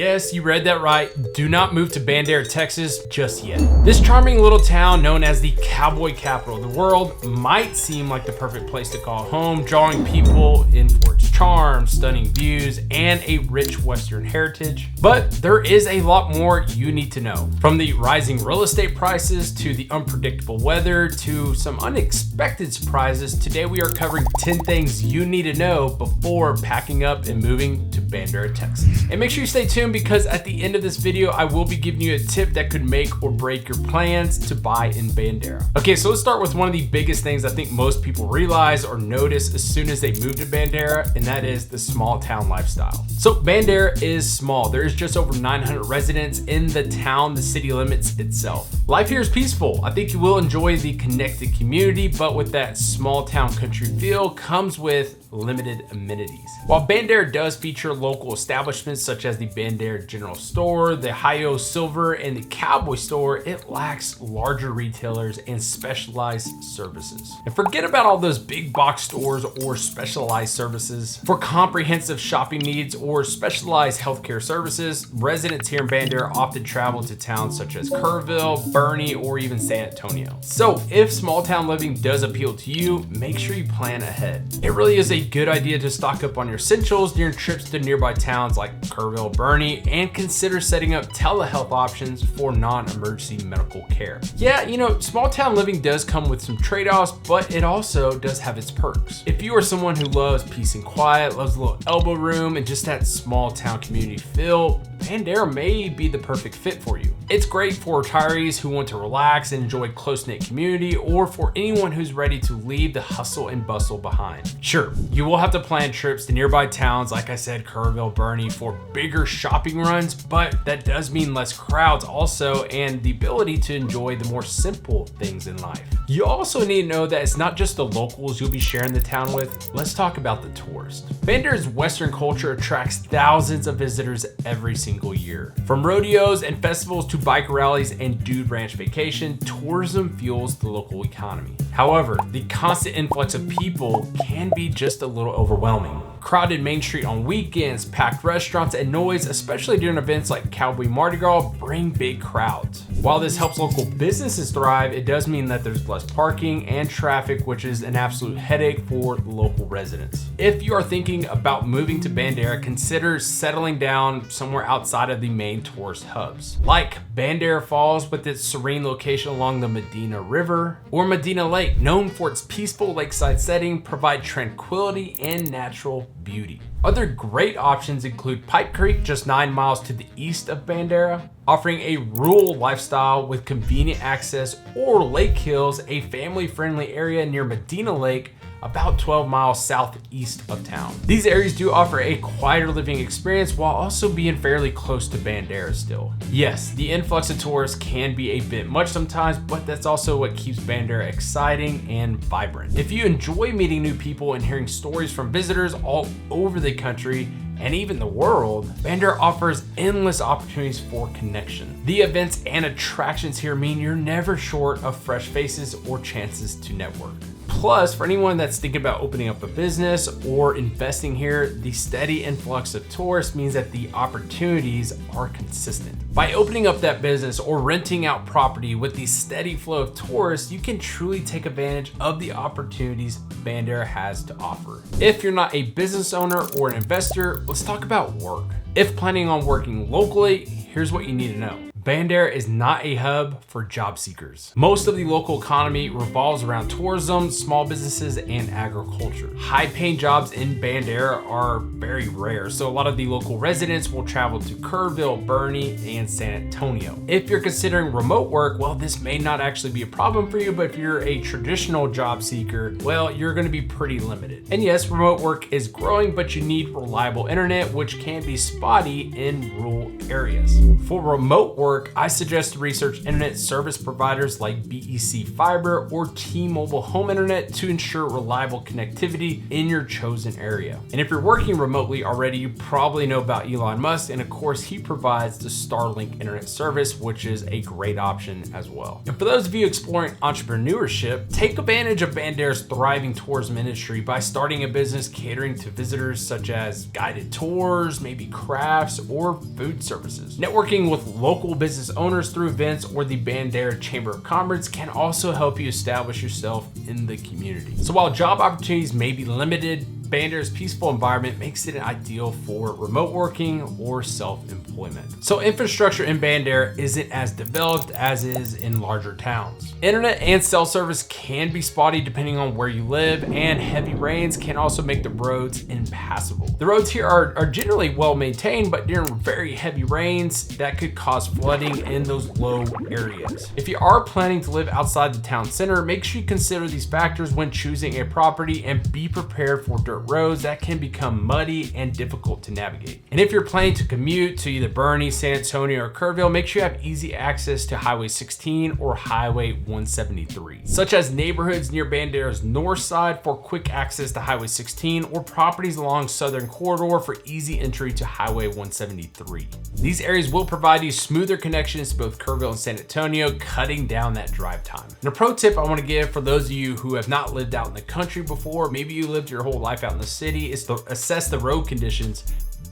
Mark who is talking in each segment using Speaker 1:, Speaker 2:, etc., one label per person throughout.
Speaker 1: Yes, you read that right. Do not move to Bandera, Texas just yet. This charming little town known as the Cowboy Capital of the world might seem like the perfect place to call home, drawing people in for its charm, stunning views, and a rich Western heritage. But there is a lot more you need to know. From the rising real estate prices to the unpredictable weather to some unexpected surprises, today we are covering 10 things you need to know before packing up and moving to Bandera, Texas. And make sure you stay tuned because at the end of this video, I will be giving you a tip that could make or break your plans to buy in Bandera. Okay, so let's start with one of the biggest things I think most people realize or notice as soon as they move to Bandera, and that is the small town lifestyle. So Bandera is small. There is just over 900 residents in the town, the city limits itself. Life here is peaceful. I think you will enjoy the connected community, but with that small town country feel comes with limited amenities. While Bandera does feature local establishments such as the Bandera General Store, the Hi-Yo Silver, and the Cowboy Store, it lacks larger retailers and specialized services. And forget about all those big box stores or specialized services. For comprehensive shopping needs or specialized healthcare services, residents here in Bandera often travel to towns such as Kerrville, Boerne, or even San Antonio. So if small town living does appeal to you, make sure you plan ahead. It really is a good idea to stock up on your essentials during trips to nearby towns like Kerrville, Boerne, and consider setting up telehealth options for non-emergency medical care. Yeah, you know, small town living does come with some trade-offs, but it also does have its perks. If you are someone who loves peace and quiet, loves a little elbow room, and just that small town community feel, Bandera may be the perfect fit for you. It's great for retirees who want to relax and enjoy close-knit community, or for anyone who's ready to leave the hustle and bustle behind. Sure, you will have to plan trips to nearby towns, like I said, Kerrville, Boerne, for bigger shopping runs, but that does mean less crowds also, and the ability to enjoy the more simple things in life. You also need to know that it's not just the locals you'll be sharing the town with. Let's talk about the tourists. Bandera's Western culture attracts thousands of visitors every single year. From rodeos and festivals to bike rallies and dude ranch vacation, tourism fuels the local economy. However, the constant influx of people can be just a little overwhelming. Crowded Main Street on weekends, packed restaurants, and noise, especially during events like Cowboy Mardi Gras, bring big crowds. While this helps local businesses thrive, it does mean that there's less parking and traffic, which is an absolute headache for local residents. If you are thinking about moving to Bandera, consider settling down somewhere outside of the main tourist hubs, like Bandera Falls with its serene location along the Medina River, or Medina Lake, known for its peaceful lakeside setting, provide tranquility and natural beauty. Other great options include Pipe Creek, just 9 miles to the east of Bandera, offering a rural lifestyle with convenient access, or Lake Hills, a family-friendly area near Medina Lake, about 12 miles southeast of town. These areas do offer a quieter living experience while also being fairly close to Bandera still. Yes, the influx of tourists can be a bit much sometimes, but that's also what keeps Bandera exciting and vibrant. If you enjoy meeting new people and hearing stories from visitors all over the country, and even the world, Bandera offers endless opportunities for connection. The events and attractions here mean you're never short of fresh faces or chances to network. Plus, for anyone that's thinking about opening up a business or investing here, the steady influx of tourists means that the opportunities are consistent. By opening up that business or renting out property with the steady flow of tourists, you can truly take advantage of the opportunities Bandera has to offer. If you're not a business owner or an investor, let's talk about work. If planning on working locally, here's what you need to know. Bandera is not a hub for job seekers. Most of the local economy revolves around tourism, small businesses, and agriculture. High-paying jobs in Bandera are very rare, so a lot of the local residents will travel to Kerrville, Boerne, and San Antonio. If you're considering remote work, well, this may not actually be a problem for you, but if you're a traditional job seeker, well, you're gonna be pretty limited. And yes, remote work is growing, but you need reliable internet, which can be spotty in rural areas. For remote work, network, I suggest to research internet service providers like BEC Fiber or T-Mobile Home Internet to ensure reliable connectivity in your chosen area. And if you're working remotely already, you probably know about Elon Musk, and of course he provides the Starlink internet service, which is a great option as well. And for those of you exploring entrepreneurship, take advantage of Bandera's thriving tourism industry by starting a business catering to visitors such as guided tours, maybe crafts, or food services. Networking with local business owners through events or the Bandera Chamber of Commerce can also help you establish yourself in the community. So while job opportunities may be limited, Bandera's peaceful environment makes it ideal for remote working or self-employment. So infrastructure in Bandera isn't as developed as is in larger towns. Internet and cell service can be spotty depending on where you live, and heavy rains can also make the roads impassable. The roads here are generally well maintained, but during very heavy rains, that could cause flooding in those low areas. If you are planning to live outside the town center, make sure you consider these factors when choosing a property and be prepared for dirt roads that can become muddy and difficult to navigate. And if you're planning to commute to either Bernie, San Antonio, or Kerrville, make sure you have easy access to Highway 16 or Highway 173, such as neighborhoods near Bandera's north side for quick access to Highway 16 or properties along Southern Corridor for easy entry to Highway 173. These areas will provide you smoother connections to both Kerrville and San Antonio, cutting down that drive time. And a pro tip I want to give for those of you who have not lived out in the country before, maybe you lived your whole life out in the city, is to assess the road conditions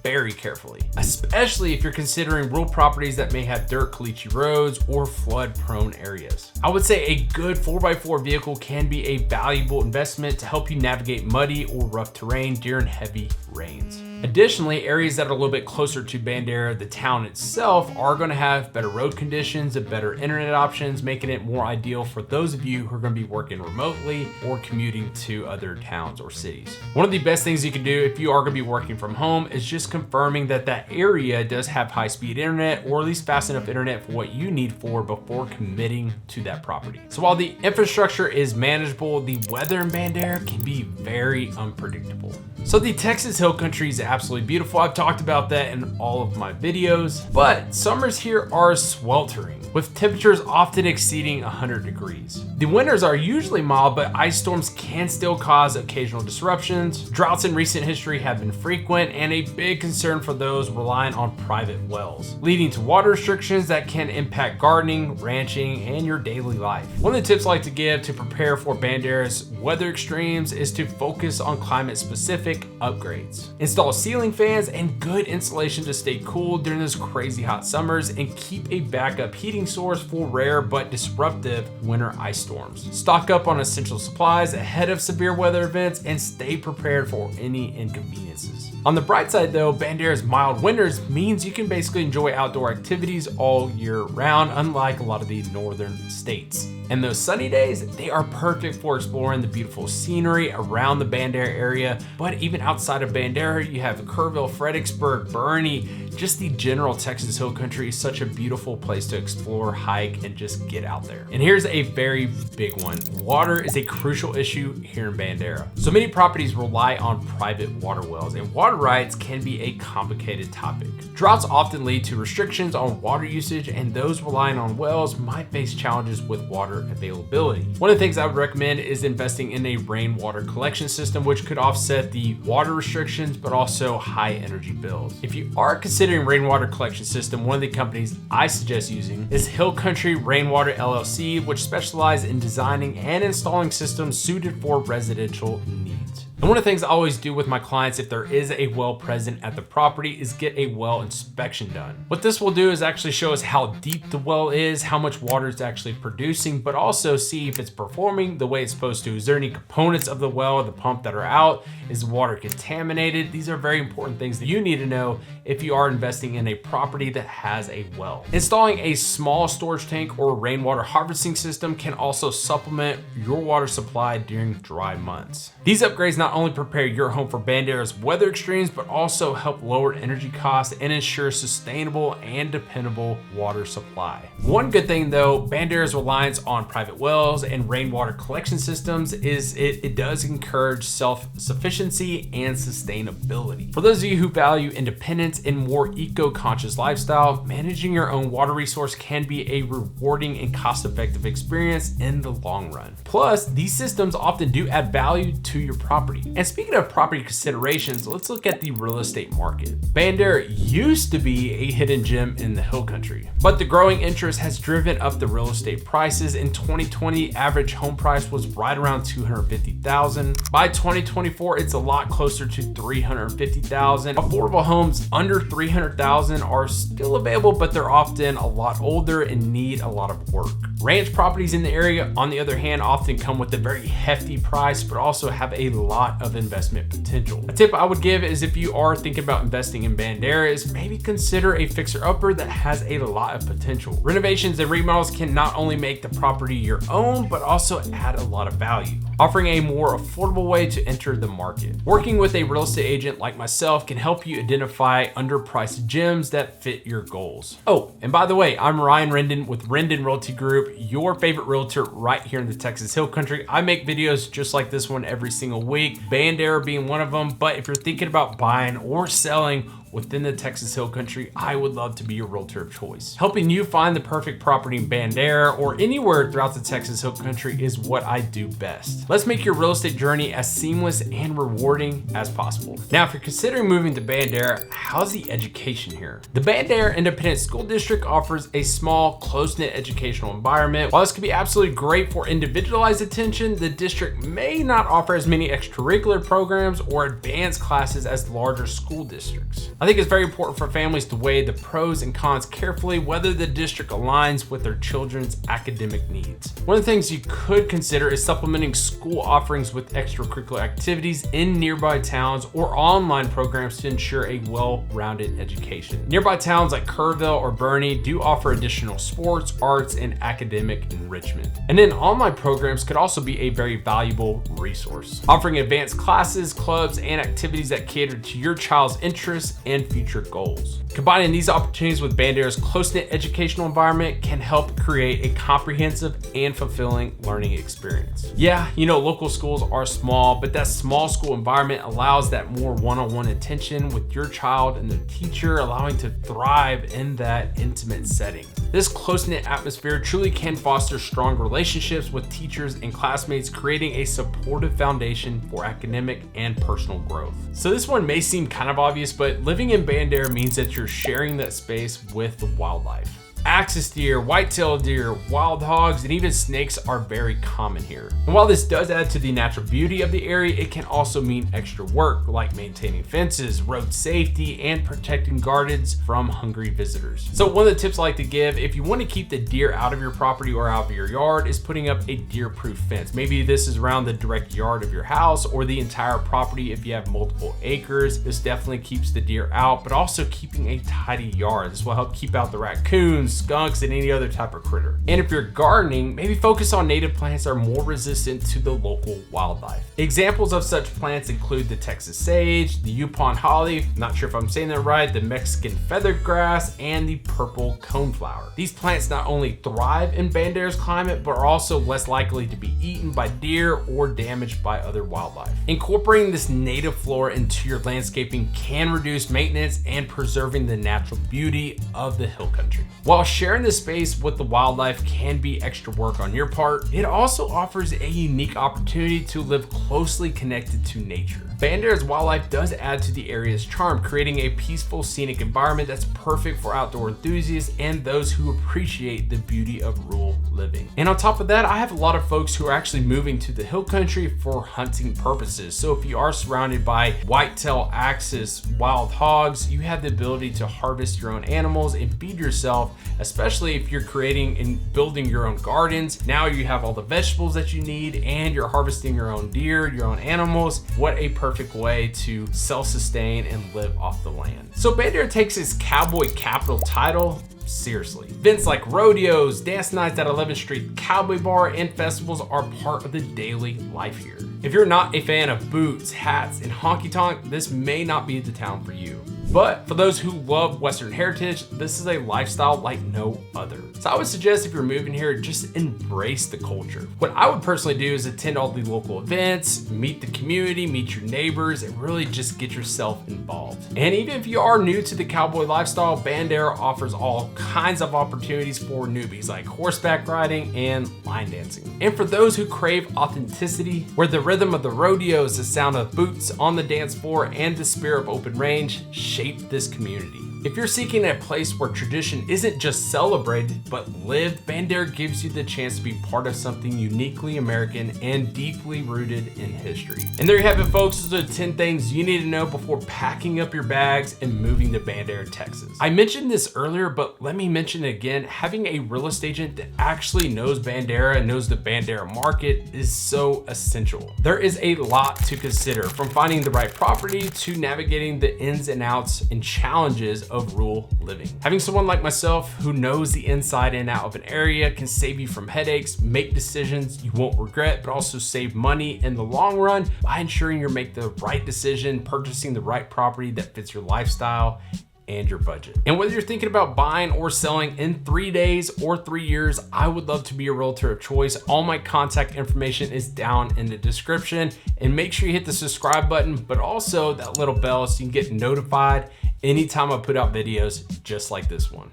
Speaker 1: very carefully, especially if you're considering rural properties that may have dirt caliche roads or flood prone areas. I would say a good 4x4 vehicle can be a valuable investment to help you navigate muddy or rough terrain during heavy rains. Additionally, areas that are a little bit closer to Bandera, the town itself, are going to have better road conditions and better internet options, making it more ideal for those of you who are going to be working remotely or commuting to other towns or cities. One of the best things you can do if you are going to be working from home is just confirming that that area does have high-speed internet, or at least fast enough internet for what you need for before committing to that property. So while the infrastructure is manageable, the weather in Bandera can be very unpredictable. So the Texas Hill Country is absolutely beautiful. I've talked about that in all of my videos, but summers here are sweltering, with temperatures often exceeding 100 degrees. The winters are usually mild, but ice storms can still cause occasional disruptions. Droughts in recent history have been frequent and a big concern for those relying on private wells, leading to water restrictions that can impact gardening, ranching, and your daily life. One of the tips I like to give to prepare for Bandera's weather extremes is to focus on climate-specific upgrades. Install ceiling fans and good insulation to stay cool during those crazy hot summers, and keep a backup heating source for rare but disruptive winter ice storms. Stock up on essential supplies ahead of severe weather events and stay prepared for any inconveniences. On the bright side though, Bandera's mild winters means you can basically enjoy outdoor activities all year round, unlike a lot of the northern states. And those sunny days, they are perfect for exploring the beautiful scenery around the Bandera area. But even outside of Bandera, you have Kerrville, Fredericksburg, Bernie. Just the general Texas Hill Country is such a beautiful place to explore, hike, and just get out there. And here's a very big one. Water is a crucial issue here in Bandera. So many properties rely on private water wells, and water rights can be a complicated topic. Droughts often lead to restrictions on water usage, and those relying on wells might face challenges with water availability. One of the things I would recommend is investing in a rainwater collection system, which could offset the water restrictions, but also high energy bills. If you are considering rainwater collection system, one of the companies I suggest using is Hill Country Rainwater LLC, which specializes in designing and installing systems suited for residential needs. And one of the things I always do with my clients if there is a well present at the property is get a well inspection done. What this will do is actually show us how deep the well is, how much water it's actually producing, but also see if it's performing the way it's supposed to. Is there any components of the well or the pump that are out? Is the water contaminated? These are very important things that you need to know if you are investing in a property that has a well. Installing a small storage tank or rainwater harvesting system can also supplement your water supply during dry months. These upgrades not not only prepare your home for Bandera's weather extremes, but also help lower energy costs and ensure sustainable and dependable water supply. One good thing though, Bandera's reliance on private wells and rainwater collection systems is it does encourage self-sufficiency and sustainability. For those of you who value independence and more eco-conscious lifestyle, managing your own water resource can be a rewarding and cost-effective experience in the long run. Plus, these systems often do add value to your property. And speaking of property considerations, let's look at the real estate market. Bandera used to be a hidden gem in the hill country, but the growing interest has driven up the real estate prices. In 2020, average home price was right around $250,000. By 2024, it's a lot closer to $350,000. Affordable homes under $300,000 are still available, but they're often a lot older and need a lot of work. Ranch properties in the area, on the other hand, often come with a very hefty price, but also have a lot of investment potential. A tip I would give is if you are thinking about investing in Bandera is maybe consider a fixer-upper that has a lot of potential. Renovations and remodels can not only make the property your own, but also add a lot of value, offering a more affordable way to enter the market. Working with a real estate agent like myself can help you identify underpriced gems that fit your goals. Oh, and by the way, I'm Ryan Rendon with Rendon Realty Group, your favorite realtor right here in the Texas Hill Country. I make videos just like this one every single week, Bandera being one of them. But if you're thinking about buying or selling within the Texas Hill Country, I would love to be your realtor of choice. Helping you find the perfect property in Bandera or anywhere throughout the Texas Hill Country is what I do best. Let's make your real estate journey as seamless and rewarding as possible. Now, if you're considering moving to Bandera, how's the education here? The Bandera Independent School District offers a small, close-knit educational environment. While this can be absolutely great for individualized attention, the district may not offer as many extracurricular programs or advanced classes as larger school districts. I think it's very important for families to weigh the pros and cons carefully, whether the district aligns with their children's academic needs. One of the things you could consider is supplementing school offerings with extracurricular activities in nearby towns or online programs to ensure a well-rounded education. Nearby towns like Kerrville or Bernie do offer additional sports, arts, and academic enrichment. And then online programs could also be a very valuable resource, offering advanced classes, clubs, and activities that cater to your child's interests and future goals. Combining these opportunities with Bandera's close-knit educational environment can help create a comprehensive and fulfilling learning experience. Yeah, you know, local schools are small, but that small school environment allows that more one-on-one attention with your child and the teacher, allowing to thrive in that intimate setting. This close-knit atmosphere truly can foster strong relationships with teachers and classmates, creating a supportive foundation for academic and personal growth. So this one may seem kind of obvious, but living in Bandera means that you're sharing that space with the wildlife. Axis deer, white-tailed deer, wild hogs, and even snakes are very common here. And while this does add to the natural beauty of the area, it can also mean extra work like maintaining fences, road safety, and protecting gardens from hungry visitors. So one of the tips I like to give, if you want to keep the deer out of your property or out of your yard, is putting up a deer-proof fence. Maybe this is around the direct yard of your house or the entire property if you have multiple acres. This definitely keeps the deer out, but also keeping a tidy yard. This will help keep out the raccoons, skunks, and any other type of critter. And if you're gardening, maybe focus on native plants that are more resistant to the local wildlife. Examples of such plants include the Texas sage, the Yupon holly, not sure if I'm saying that right, the Mexican feathered grass, and the purple coneflower. These plants not only thrive in Bandera's climate, but are also less likely to be eaten by deer or damaged by other wildlife. Incorporating this native flora into your landscaping can reduce maintenance and preserving the natural beauty of the hill country. While sharing this space with the wildlife can be extra work on your part, it also offers a unique opportunity to live closely connected to nature. Bandera's wildlife does add to the area's charm, creating a peaceful, scenic environment that's perfect for outdoor enthusiasts and those who appreciate the beauty of rural living. And on top of that, I have a lot of folks who are actually moving to the hill country for hunting purposes. So if you are surrounded by whitetail, axis, wild hogs, you have the ability to harvest your own animals and feed yourself, especially if you're creating and building your own gardens. Now you have all the vegetables that you need and you're harvesting your own deer, your own animals. What a perfect way to self-sustain and live off the land. So Bandera takes its Cowboy Capital title seriously. Events like rodeos, dance nights at 11th Street Cowboy Bar, and festivals are part of the daily life here. If you're not a fan of boots, hats, and honky tonk, this may not be the town for you. But for those who love Western heritage, this is a lifestyle like no other. So I would suggest if you're moving here, just embrace the culture. What I would personally do is attend all the local events, meet the community, meet your neighbors, and really just get yourself involved. And even if you are new to the cowboy lifestyle, Bandera offers all kinds of opportunities for newbies like horseback riding and line dancing. And for those who crave authenticity, where the rhythm of the rodeo is the sound of boots on the dance floor and the spirit of open range, shape this community. If you're seeking a place where tradition isn't just celebrated, but lived, Bandera gives you the chance to be part of something uniquely American and deeply rooted in history. And there you have it, folks. Those are the 10 things you need to know before packing up your bags and moving to Bandera, Texas. I mentioned this earlier, but let me mention it again. Having a real estate agent that actually knows Bandera and knows the Bandera market is so essential. There is a lot to consider, from finding the right property to navigating the ins and outs and challenges of rural living. Having someone like myself who knows the inside and out of an area can save you from headaches, make decisions you won't regret, but also save money in the long run by ensuring you make the right decision, purchasing the right property that fits your lifestyle and your budget. And whether you're thinking about buying or selling in 3 days or 3 years, I would love to be a realtor of choice. All my contact information is down in the description, and make sure you hit the subscribe button, but also that little bell so you can get notified anytime I put out videos just like this one.